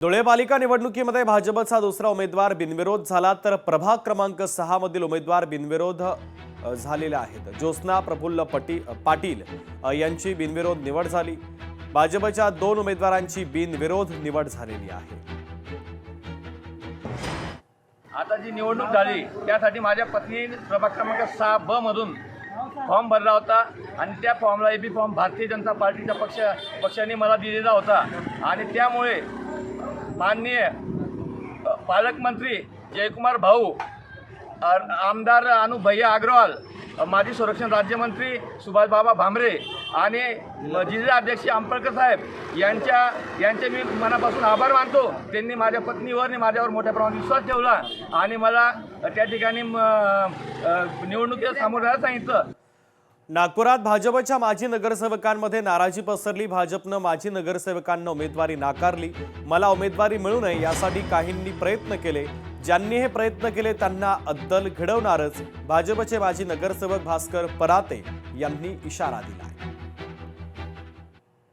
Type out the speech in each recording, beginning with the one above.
धुळे पालिका निवडणुकीमध्ये भाजपचा दुसरा उमेदवार बिनविरोध झाला तर प्रभाग क्रमांक 6 मधील उमेदवार बिनविरोध झालेले आहेत। ज्योत्स्ना प्रफुल्ल पाटील यांची बिनविरोध निवड झाली। भाजपच्या 2 उमेदवारांची बिनविरोध निवड झालेली आहे। आता जी निवडणूक झाली त्यासाठी माझ्या पत्नी प्रभाग क्रमांक 6 ब मधून फॉर्म भरला होता आणि त्या फॉर्मला एबी फॉर्म भारतीय जनता पार्टीच्या पक्षाने मला दिलेला होता आणि त्यामुळे माननीय पालकमंत्री जयकुमार भाऊ, आमदार अनुभैया अग्रवाल, माजी संरक्षण राज्यमंत्री सुभाष बाबा भामरे आणि जिल्हा अध्यक्ष अंपळकर साहेब यांचे मी मनापासून आभार मानतो। त्यांनी माझ्या पत्नीवर आणि माझ्यावर मोठ्या प्रमाणात विश्वास ठेवला आणि मला त्या ठिकाणी निवडणुकीला सामोरं जायला सांगितलं। नागपुरात भाजपच्या माजी नगरसेवकांमध्ये नाराजी पसरली। भाजपनं माजी नगरसेवकांना उमेदवारी नाकारली। मला उमेदवारी मिळू नये यासाठी काहींनी प्रयत्न केले। ज्यांनी हे प्रयत्न केले त्यांना अद्दल घडवणारच, भाजपचे माजी नगरसेवक भास्कर पराते यांनी इशारा दिला।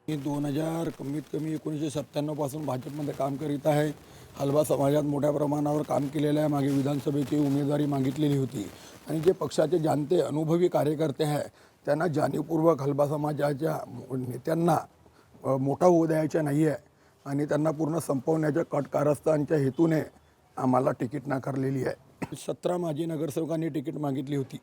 2000 कमीत कमी 1997 पासून भाजपमध्ये काम करीत आहे। हलबा समाजात मोठ्या प्रमाणावर काम केलेलं आहे। मागे विधानसभेची उमेदवारी मागितलेली होती आणि जे पक्षाचे जाणते अनुभवी कार्यकर्ते आहे त्यांना जाणीवपूर्वक हलबा समाजाच्या नेत्यांना मोठा होऊ द्यायचा नाही आहे आणि त्यांना पूर्ण संपवण्याच्या कट कारस्थानच्या हेतूने आम्हाला तिकीट नाकारलेली आहे। 17 माजी नगरसेवकांनी तिकीट मागितली होती।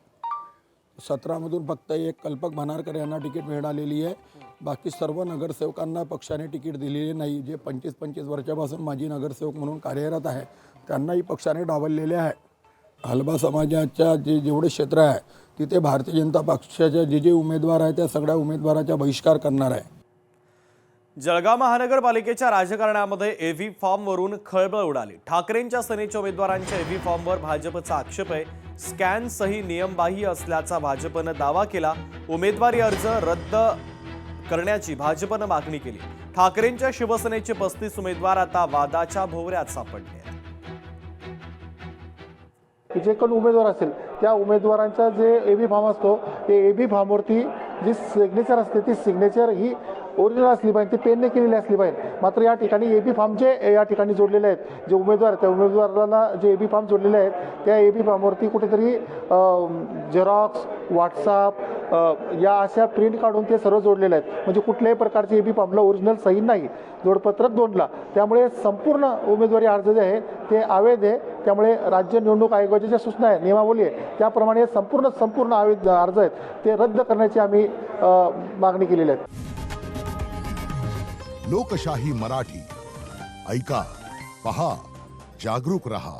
17 मधून फक्त एक कल्पक भानारकर यांना तिकीट मिळालेली आहे। बाकी सर्व नगरसेवकांना पक्षाने तिकीट दिलेले नाही। जे 25-25 वर्षापासून माजी नगरसेवक म्हणून कार्यरत आहे त्यांनाही पक्षाने डावललेले आहे। हलबा समाजाच्या जेवढे क्षेत्र आहे तिथे भारतीय जनता पक्षाचे जे उमेदवार आहेत त्या सगळ्या उमेदवाराचा बहिष्कार करणार आहे। जळगाव महानगरपालिकेच्या राजकारणामध्ये एव्ही फॉर्मवरून खळबळ उडाली। ठाकरेंच्या सेनेच्या उमेदवारांच्या एव्ही फॉर्मवर भाजपचा आक्षेप आहे। स्कॅन सही नियमबाह्य असल्याचा भाजपनं दावा केला। उमेदवारी अर्ज रद्द करण्याची भाजपनं मागणी केली। ठाकरेंच्या शिवसेनेचे 35 उमेदवार आता वादाच्या भोवऱ्यात सापडले। जे कोण उमेदवार असेल त्या उमेदवारांचा जे एबी फॉर्म असतो ते एबी फॉर्मवरती जी सिग्नेचर असते ती सिग्नेचर ही ओरिजिनल असली पाहिजे, ती पेनने केलेली असली पाहिजे। मात्र या ठिकाणी एबी फॉर्म जे या ठिकाणी जोडलेले आहेत जे उमेदवार त्या उमेदवारांना जे एबी फॉर्म जोडलेले आहेत त्या एबी फॉर्मवरती कुठेतरी झेरॉक्स, व्हॉट्सअप या अशा प्रिंट काढून ते सर्व जोडलेले आहेत। म्हणजे कुठल्याही प्रकारचे एबी फॉर्मला ओरिजिनल सही नाही, जोडपत्रक 2ला। त्यामुळे संपूर्ण उमेदवारी अर्ज जे आहे ते अवैध आहे। त्यामुळे राज्य निवडणूक आयोगाच्या ज्या सूचना आहे, नियमावली आहे त्याप्रमाणे संपूर्ण अवैध अर्ज आहेत ते रद्द करण्याची आम्ही मागणी केलेली आहे। लोकशाही मराठी ऐका, पहा, जागरूक रहा।